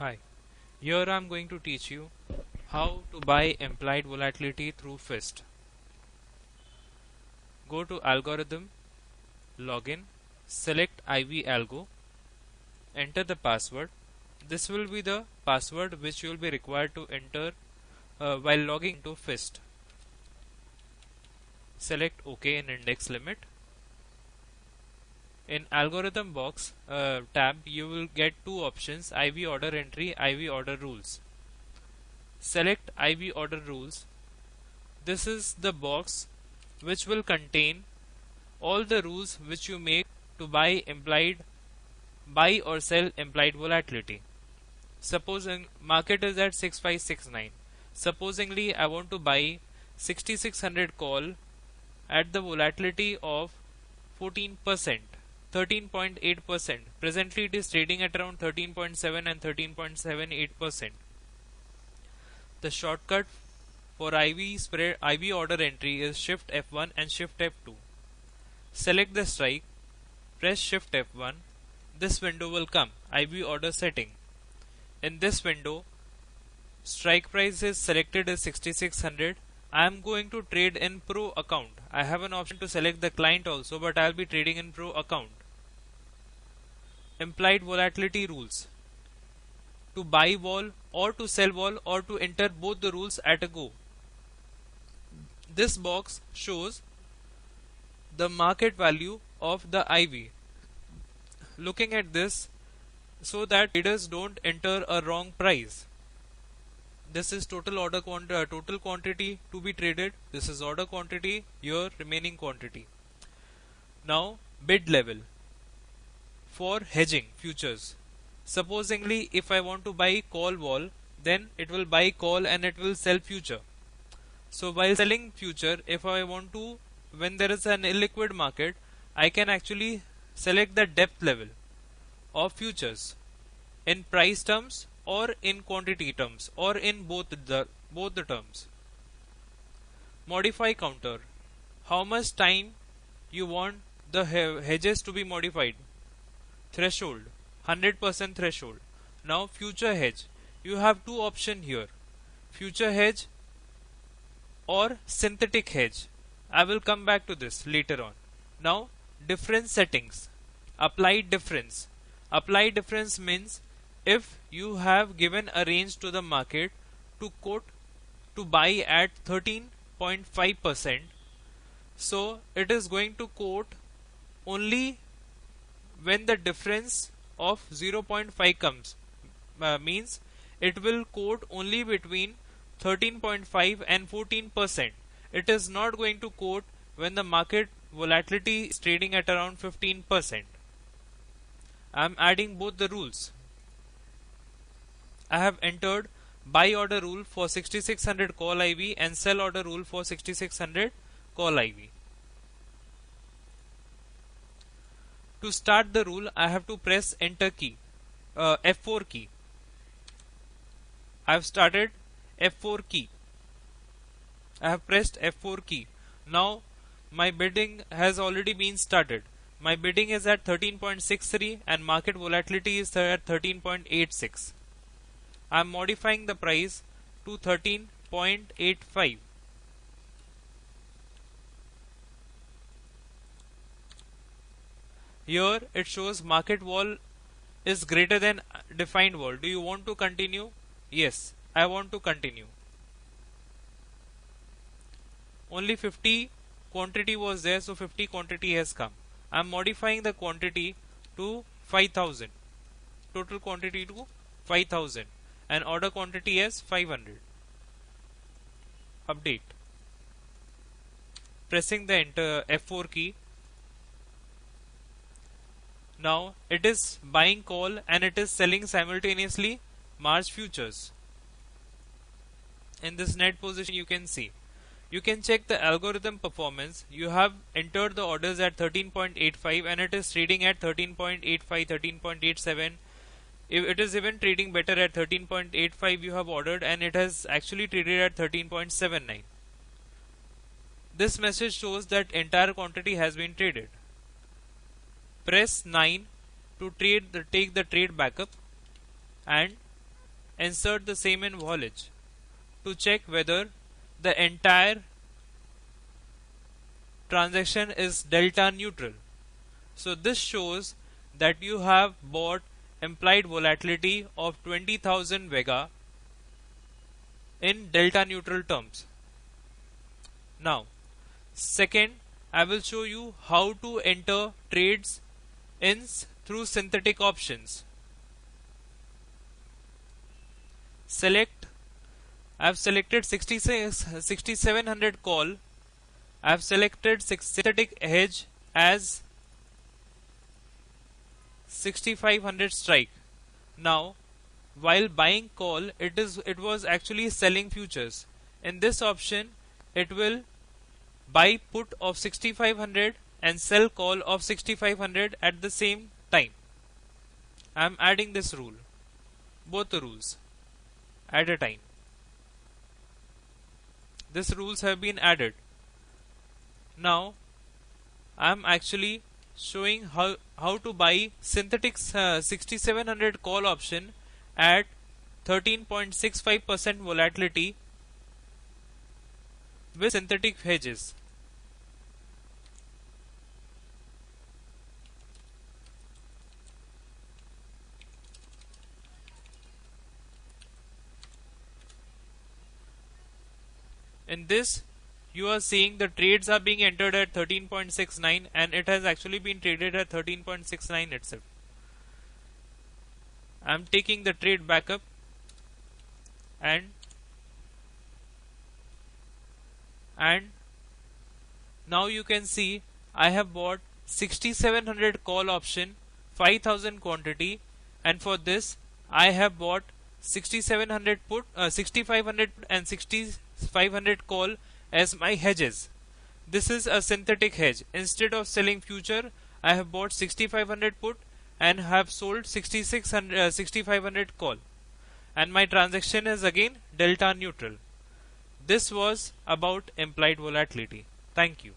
Hi, here I am going to teach you how to buy implied volatility through FIST. Go to Algorithm, Login, select IV Algo, enter the password. This will be the password which you will be required to enter while logging into FIST. Select OK in index limit. In algorithm box tab, you will get two options: IV order entry, IV order rules. Select IV order rules. This is the box which will contain all the rules which you make to buy or sell implied volatility. Supposing market is at 6569. Supposingly I want to buy 6600 call at the volatility of 14%. 13.8%. Presently it is trading at around 13.7 and 13.78%. The shortcut for IV order entry is Shift F1 and Shift F2. Select the strike, press Shift F1. This window will come, IV order setting. In this window, strike price is selected as 6600. I am going to trade in Pro account. I have an option to select the client also, but I will be trading in Pro account. Implied volatility rules: to buy vol or to sell vol or to enter both the rules at a go. This box shows the market value of the IV. Looking at this so that traders don't enter a wrong price. This is total quantity to be traded. This is order quantity, your remaining quantity. Now bid level for hedging futures. Supposingly if I want to buy call vol, then it will buy call and it will sell future. So while selling future, if I want to, when there is an illiquid market, I can actually select the depth level of futures in price terms or in quantity terms or in both the terms. Modify counter: how much time you want the hedges to be modified. Threshold: 100% threshold. Now future hedge, you have two options here: future hedge or synthetic hedge. I will come back to this later on. Now difference settings. Apply difference. Apply difference means if you have given a range to the market to quote to buy at 13.5%, so it is going to quote only when the difference of 0.5 comes, means it will quote only between 13.5 and 14%. It is not going to quote when the market volatility is trading at around 15%. I am adding both the rules. I have entered buy order rule for 6600 call IV and sell order rule for 6600 call IV. To start the rule, I have to press enter key, F4 key. I have started F4 key. I have pressed F4 key. Now my bidding has already been started. My bidding is at 13.63 and market volatility is at 13.86. I am modifying the price to 13.85. Here it shows market vol is greater than defined vol. Do you want to continue? Yes, I want to continue. Only 50 quantity was there, so 50 quantity has come. I am modifying the quantity to 5000. Total quantity to 5000 and order quantity as 500. Update. Pressing the enter F4 key. Now it is buying call and it is selling simultaneously March futures. In this net position you can see. You can check the algorithm performance. You have entered the orders at 13.85 and it is trading at 13.85, 13.87. If it is even trading better at 13.85, you have ordered and it has actually traded at 13.79. This message shows that entire quantity has been traded. Press 9 to take the trade backup and insert the same in volage to check whether the entire transaction is delta neutral. So this shows that you have bought implied volatility of 20,000 Vega in delta neutral terms. Now, second, I will show you how to enter trades through synthetic options. I have selected 6700 call. I have selected synthetic hedge as 6500 strike. Now, while buying call, it was actually selling futures. In this option, it will buy put of 6500 and sell call of 6500 at the same time. I am adding this rule, both the rules at a time. These rules have been added. Now I am actually showing how to buy synthetic 6700 call option at 13.65% volatility with synthetic hedges. In this, you are seeing the trades are being entered at 13.69 and it has actually been traded at 13.69 itself. I am taking the trade back up and now you can see I have bought 6700 call option 5000 quantity, and for this I have bought 6500 put and 6500 call as my hedges. This is a synthetic hedge. Instead of selling future, I have bought 6500 put and have sold 6500 call, and my transaction is again delta neutral. This was about implied volatility. Thank you.